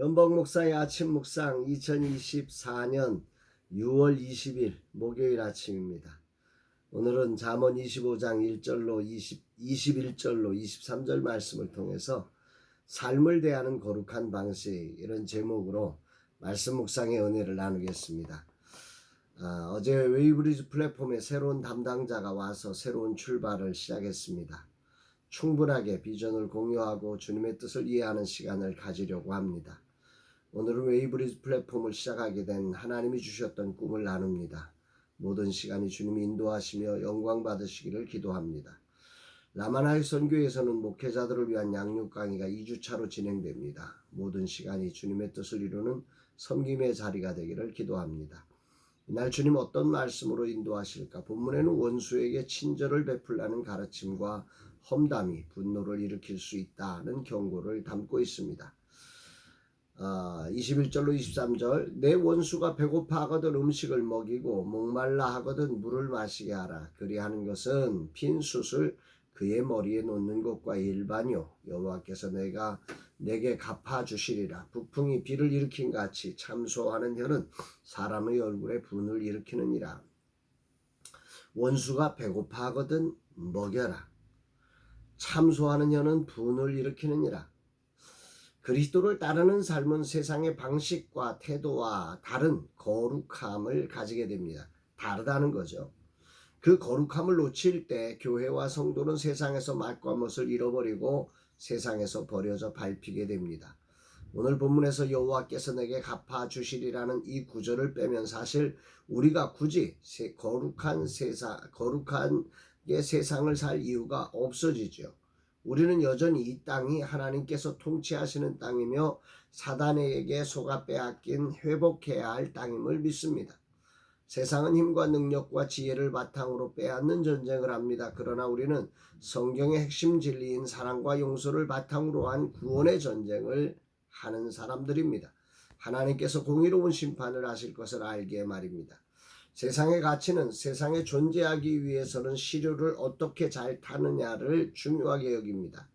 연복 목사의 아침 묵상 2024년 6월 20일 목요일 아침입니다. 오늘은 잠언 25장 1절로 21절로 23절 말씀을 통해서 삶을 대하는 거룩한 방식, 이런 제목으로 말씀 묵상의 은혜를 나누겠습니다. 어제 웨이브리즈 플랫폼에 새로운 담당자가 와서 새로운 출발을 시작했습니다. 충분하게 비전을 공유하고 주님의 뜻을 이해하는 시간을 가지려고 합니다. 오늘은 웨이브리즈 플랫폼을 시작하게 된 하나님이 주셨던 꿈을 나눕니다. 모든 시간이 주님이 인도하시며 영광 받으시기를 기도합니다. 라마나이 선교에서는 목회자들을 위한 양육 강의가 2주차로 진행됩니다. 모든 시간이 주님의 뜻을 이루는 섬김의 자리가 되기를 기도합니다. 이날 주님 어떤 말씀으로 인도하실까? 본문에는 원수에게 친절을 베풀라는 가르침과 험담이 분노를 일으킬 수 있다는 경고를 담고 있습니다. 21절로 23절 내 원수가 배고파 하거든 음식을 먹이고 목말라 하거든 물을 마시게 하라. 그리하는 것은 핀 숯을 그의 머리에 놓는 것과 일반요. 여호와께서 내게 갚아주시리라. 북풍이 비를 일으킨 같이 참소하는 혀는 사람의 얼굴에 분을 일으키느니라. 원수가 배고파 하거든 먹여라. 참소하는 혀는 분을 일으키느니라. 그리스도를 따르는 삶은 세상의 방식과 태도와 다른 거룩함을 가지게 됩니다. 다르다는 거죠. 그 거룩함을 놓칠 때 교회와 성도는 세상에서 맛과 멋을 잃어버리고 세상에서 버려져 밟히게 됩니다. 오늘 본문에서 여호와께서 내게 갚아주시리라는 이 구절을 빼면 사실 우리가 굳이 거룩한 세상을 살 이유가 없어지죠. 우리는 여전히 이 땅이 하나님께서 통치하시는 땅이며 사단에게 속아 빼앗긴 회복해야 할 땅임을 믿습니다. 세상은 힘과 능력과 지혜를 바탕으로 빼앗는 전쟁을 합니다. 그러나 우리는 성경의 핵심 진리인 사랑과 용서를 바탕으로 한 구원의 전쟁을 하는 사람들입니다. 하나님께서 공의로운 심판을 하실 것을 알기에 말입니다. 세상의 가치는 세상에 존재하기 위해서는 시류를 어떻게 잘 타느냐를 중요하게 여깁니다.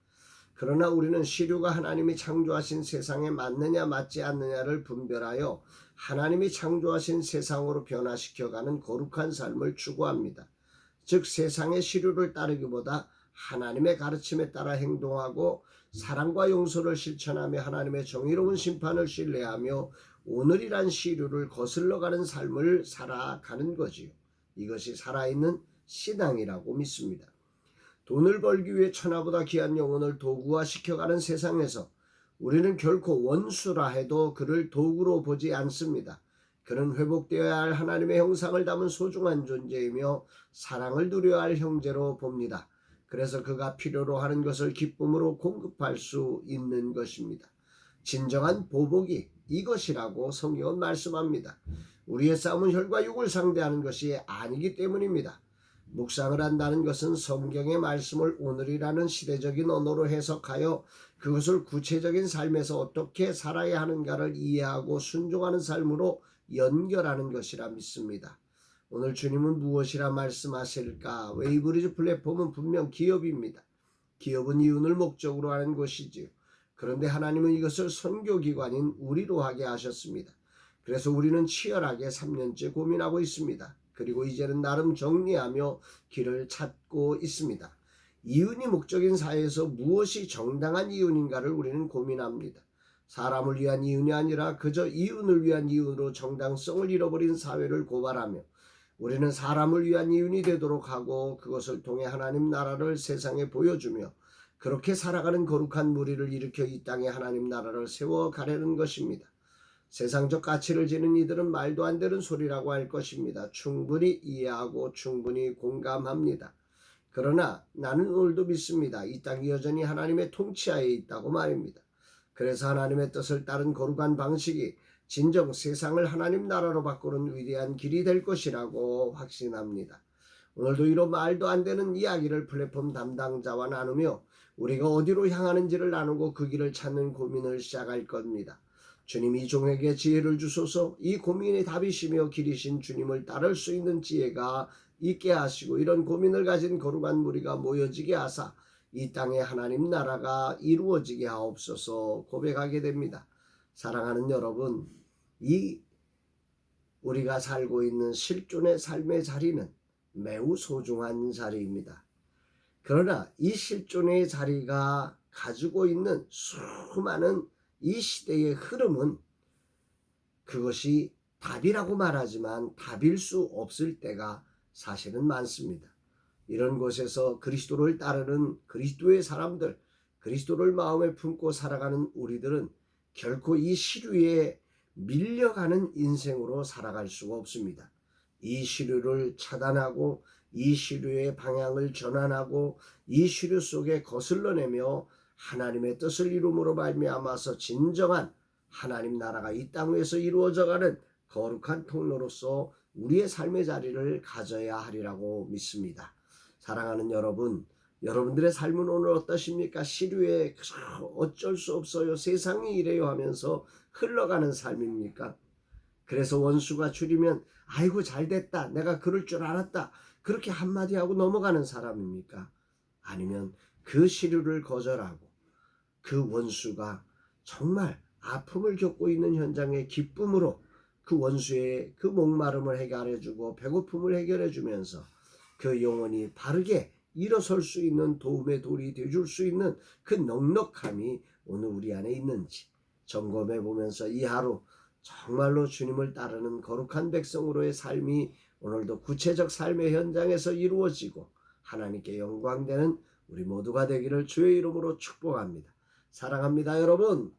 그러나 우리는 시류가 하나님이 창조하신 세상에 맞느냐 맞지 않느냐를 분별하여 하나님이 창조하신 세상으로 변화시켜가는 거룩한 삶을 추구합니다. 즉 세상의 시류를 따르기보다 하나님의 가르침에 따라 행동하고 사랑과 용서를 실천하며 하나님의 정의로운 심판을 신뢰하며 오늘이란 시류를 거슬러가는 삶을 살아가는 거지요. 이것이 살아있는 신앙이라고 믿습니다. 돈을 벌기 위해 천하보다 귀한 영혼을 도구화시켜가는 세상에서 우리는 결코 원수라 해도 그를 도구로 보지 않습니다. 그는 회복되어야 할 하나님의 형상을 담은 소중한 존재이며 사랑을 누려야 할 형제로 봅니다. 그래서 그가 필요로 하는 것을 기쁨으로 공급할 수 있는 것입니다. 진정한 보복이 이것이라고 성경은 말씀합니다. 우리의 싸움은 혈과 육을 상대하는 것이 아니기 때문입니다. 묵상을 한다는 것은 성경의 말씀을 오늘이라는 시대적인 언어로 해석하여 그것을 구체적인 삶에서 어떻게 살아야 하는가를 이해하고 순종하는 삶으로 연결하는 것이라 믿습니다. 오늘 주님은 무엇이라 말씀하실까? 웨이브리즈 플랫폼은 분명 기업입니다. 기업은 이윤을 목적으로 하는 것이지요. 그런데 하나님은 이것을 선교기관인 우리로 하게 하셨습니다. 그래서 우리는 치열하게 3년째 고민하고 있습니다. 그리고 이제는 나름 정리하며 길을 찾고 있습니다. 이윤이 목적인 사회에서 무엇이 정당한 이윤인가를 우리는 고민합니다. 사람을 위한 이윤이 아니라 그저 이윤을 위한 이윤으로 정당성을 잃어버린 사회를 고발하며 우리는 사람을 위한 이윤이 되도록 하고 그것을 통해 하나님 나라를 세상에 보여주며 그렇게 살아가는 거룩한 무리를 일으켜 이 땅에 하나님 나라를 세워가려는 것입니다. 세상적 가치를 지닌 이들은 말도 안 되는 소리라고 할 것입니다. 충분히 이해하고 충분히 공감합니다. 그러나 나는 오늘도 믿습니다. 이 땅이 여전히 하나님의 통치하에 있다고 말입니다. 그래서 하나님의 뜻을 따른 거룩한 방식이 진정 세상을 하나님 나라로 바꾸는 위대한 길이 될 것이라고 확신합니다. 오늘도 이런 말도 안 되는 이야기를 플랫폼 담당자와 나누며 우리가 어디로 향하는지를 나누고 그 길을 찾는 고민을 시작할 겁니다. 주님 이 종에게 지혜를 주소서. 이 고민의 답이시며 길이신 주님을 따를 수 있는 지혜가 있게 하시고 이런 고민을 가진 거룩한 무리가 모여지게 하사 이 땅에 하나님 나라가 이루어지게 하옵소서 고백하게 됩니다. 사랑하는 여러분, 이 우리가 살고 있는 실존의 삶의 자리는 매우 소중한 자리입니다. 그러나 이 실존의 자리가 가지고 있는 수많은 이 시대의 흐름은 그것이 답이라고 말하지만 답일 수 없을 때가 사실은 많습니다. 이런 곳에서 그리스도를 따르는 그리스도의 사람들, 그리스도를 마음에 품고 살아가는 우리들은 결코 이 시류에 밀려가는 인생으로 살아갈 수가 없습니다. 이 시류를 차단하고 이 시류의 방향을 전환하고 이 시류 속에 거슬러내며 하나님의 뜻을 이룸으로 말미암아서 진정한 하나님 나라가 이 땅 위에서 이루어져가는 거룩한 통로로서 우리의 삶의 자리를 가져야 하리라고 믿습니다. 사랑하는 여러분, 여러분들의 삶은 오늘 어떠십니까? 시류에 어쩔 수 없어요, 세상이 이래요 하면서 흘러가는 삶입니까? 그래서 원수가 줄이면 아이고 잘됐다, 내가 그럴 줄 알았다, 그렇게 한마디 하고 넘어가는 사람입니까? 아니면 그 시류를 거절하고 그 원수가 정말 아픔을 겪고 있는 현장의 기쁨으로 그 원수의 그 목마름을 해결해주고 배고픔을 해결해주면서 그 영혼이 바르게 일어설 수 있는 도움의 돌이 되줄 수 있는 그 넉넉함이 오늘 우리 안에 있는지 점검해 보면서 이 하루 정말로 주님을 따르는 거룩한 백성으로의 삶이 오늘도 구체적 삶의 현장에서 이루어지고 하나님께 영광되는 우리 모두가 되기를 주의 이름으로 축복합니다. 사랑합니다, 여러분.